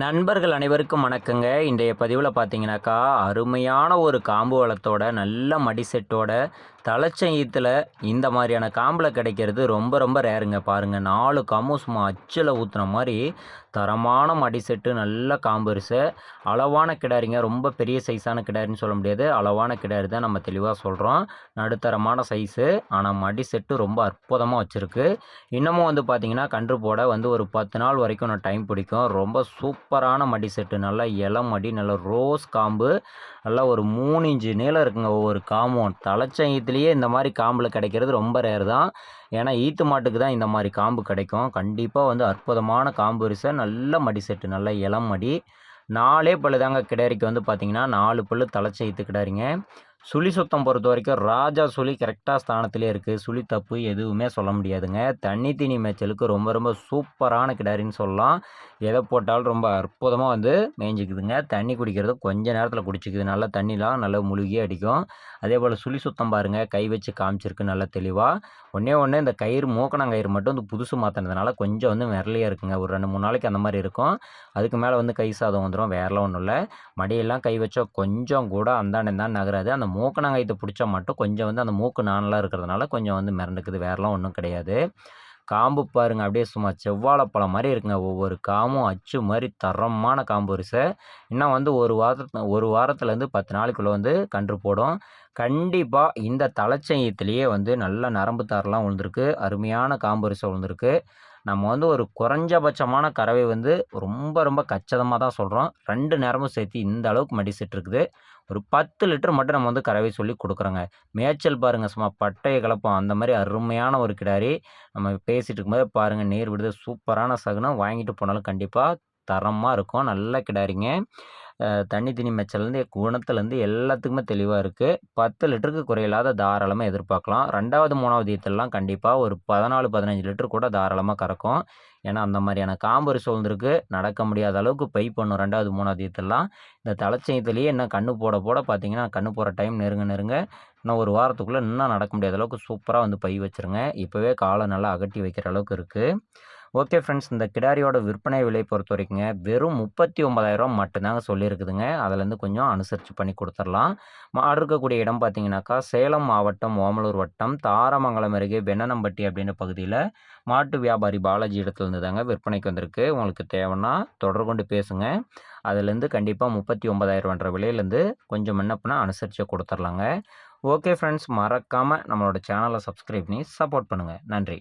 நண்பர்கள் அனைவருக்கும் வணக்கங்க. இன்றைய பதிவில் பார்த்தீங்கன்னாக்கா, அருமையான ஒரு காம்பு வளத்தோட, நல்ல மடி செட்டோட, தலச்சங்கீத்துல இந்த மாதிரியான காம்பில் கிடைக்கிறது ரொம்ப ரொம்ப ரேருங்க. பாருங்கள், 4 காம்பும் சும்மா அச்சில் ஊற்றுன மாதிரி தரமான மடி செட்டு, நல்ல காம்பு வரிசை, அளவான கிடாரிங்க. ரொம்ப பெரிய சைஸான கிடாரின்னு சொல்ல முடியாது, அளவான கிடாரி தான் நம்ம தெளிவாக சொல்கிறோம். நடுத்தரமான சைஸு, ஆனால் மடி செட்டு ரொம்ப அற்புதமாக வச்சுருக்கு. இன்னமும் வந்து பார்த்திங்கன்னா, கன்று போட வந்து ஒரு 10 நாள் வரைக்கும் நான் டைம் பிடிக்கும். ரொம்ப சூப்பரான மடி செட்டு, நல்லா இளம் மடி, நல்ல ரோஸ் காம்பு, நல்லா ஒரு 3 இன்ச்சு நீளம் இருக்குங்க ஒவ்வொரு காம்பும். தலைச்சங்கத்திலேயே இந்த மாதிரி காம்பில் கிடைக்கிறது ரொம்ப ரேர் தான். ஏன்னா ஈத்து மாட்டுக்கு தான் இந்த மாதிரி காம்பு கிடைக்கும். கண்டிப்பாக வந்து அற்புதமான காம்பு வரிசை, நல்ல மடி செட்டு, நல்ல இளம் மடி. 4 பல்லு தாங்க கிடாரிக்கு வந்து பார்த்திங்கன்னா, 4 பல்லு தலைச்சங்கீத்து கிடாரிங்க. சுழி சுத்தம் பொறுத்த வரைக்கும் ராஜா சுழி கரெக்டாக ஸ்தானத்திலே இருக்குது. சுழி தப்பு எதுவுமே சொல்ல முடியாதுங்க. தண்ணி தீனி மேய்ச்சலுக்கு ரொம்ப ரொம்ப சூப்பரான கிடாரின்னு சொல்லலாம். எதை போட்டாலும் ரொம்ப அற்புதமாக வந்து மேய்ஞ்சிக்குதுங்க. தண்ணி குடிக்கிறது கொஞ்ச நேரத்தில் குடிச்சிக்குது. நல்லா தண்ணிலாம் நல்லா முழுகியே அடிக்கும். அதே போல் சுழி சுத்தம் பாருங்கள், கை வச்சு காமிச்சிருக்கு நல்லா தெளிவாக. ஒன்றே ஒன்று, இந்த கயிறு மூக்கணாங்கயிறு மட்டும் வந்து புதுசு மாற்றினதுனால கொஞ்சம் வந்து விரலியாக இருக்குங்க. ஒரு 2-3 நாளைக்கு அந்த மாதிரி இருக்கும். அதுக்கு மேலே வந்து கை சாதம் வந்துடும். வேறெல்லாம் ஒன்றும் இல்லை. மடியெல்லாம் கை வச்சா கொஞ்சம் கூட அந்தாண்ட இந்தாண்ட நகராது. அந்த மூக்கணாங்கயித்தை பிடிச்சா மட்டும் கொஞ்சம் வந்து அந்த மூக்கு நாணலாம் இருக்கிறதுனால கொஞ்சம் வந்து மிரண்டுக்குது. வேறெல்லாம் ஒன்றும் கிடையாது. காம்பு பாருங்கள், அப்படியே சும்மா செவ்வாழைப்பழம் மாதிரி இருக்குங்க. ஒவ்வொரு காம்பும் அச்சு மாதிரி தரமான காம்பு வரிசை. இன்னும் வந்து ஒரு வாரத்துலேருந்து 10 நாளைக்குள்ளே வந்து கன்று போடும். கண்டிப்பாக இந்த தலைச்சங்கத்திலேயே வந்து நல்ல நரம்பு தாரெலாம் விழுந்திருக்கு. அருமையான காம்பு வரிசை விழுந்திருக்கு. நம்ம வந்து ஒரு குறைஞ்சபட்சமான கறவை வந்து ரொம்ப ரொம்ப கச்சிதமாக தான் சொல்கிறோம். 2 நேரமும் சேர்த்து இந்த அளவுக்கு மடி செட் இருக்குது. ஒரு 10 லிட்டர் மட்டும் நம்ம வந்து கறவை சொல்லி கொடுக்குறோங்க. மேய்ச்சல் பாருங்கள், சும்மா பட்டையை கிளப்போம் அந்த மாதிரி அருமையான ஒரு கிடாரி. நம்ம பேசிகிட்டு இருக்கும்போது பாருங்கள், நீர் விடுது, சூப்பரான சகுனம். வாங்கிட்டு போனாலும் கண்டிப்பாக தரமாக இருக்கும். நல்ல கிடாரிங்க. தண்ணி தண்ணி மேய்ச்சல்லேருந்து குணத்துலேருந்து எல்லாத்துக்குமே தெளிவாக இருக்குது. 10 லிட்டருக்கு குறையில்லாத தாராளமாக எதிர்பார்க்கலாம். 2வது 3வது ஈத்தெல்லாம் கண்டிப்பாக ஒரு 14, 15 லிட்டர் கூட தாராளமாக கறக்கும். ஏன்னா அந்த மாதிரியான காம்பு சூழ்ந்திருக்கு. நடக்க முடியாத அளவுக்கு பை பண்ணும் 2வது 3வது ஈத்தெல்லாம். இந்த தலைச்சங்கத்திலேயே இன்னும் கன்று போட பார்த்தீங்கன்னா, கன்று போகிற டைம் நெருங்க இன்னும் ஒரு வாரத்துக்குள்ளே இன்னும் நடக்க முடியாத அளவுக்கு சூப்பராக வந்து பை வச்சுருங்க. இப்போவே காலை நல்லா அகட்டி வைக்கிற அளவுக்கு இருக்குது. ஓகே ஃப்ரெண்ட்ஸ், இந்த கிடாரியோட விற்பனை விலை பொறுத்த வரைக்குங்க வெறும் 39,000 மட்டும்தாங்க சொல்லியிருக்குதுங்க. அதுலேருந்து கொஞ்சம் அனுசரித்து பண்ணி கொடுத்துடலாம். மாடு இருக்கக்கூடிய இடம் பார்த்தீங்கன்னாக்கா, சேலம் மாவட்டம் ஓமலூர் வட்டம் தாரமங்கலம் அருகே வெண்ணனம்பட்டி அப்படின்ற பகுதியில் மாட்டு வியாபாரி பாலாஜி இடத்துலேருந்து தாங்க விற்பனைக்கு வந்திருக்கு. உங்களுக்கு தேவைன்னா தொடர்பு கொண்டு பேசுங்க. அதுலேருந்து கண்டிப்பாக 39,000ன்ற விலையிலேருந்து கொஞ்சம் முன்னப்பின்னா அனுசரித்து கொடுத்துர்லாங்க. ஓகே ஃப்ரெண்ட்ஸ், மறக்காமல் நம்மளோட சேனலை சப்ஸ்கிரைப் பண்ணி சப்போர்ட் பண்ணுங்கள். நன்றி.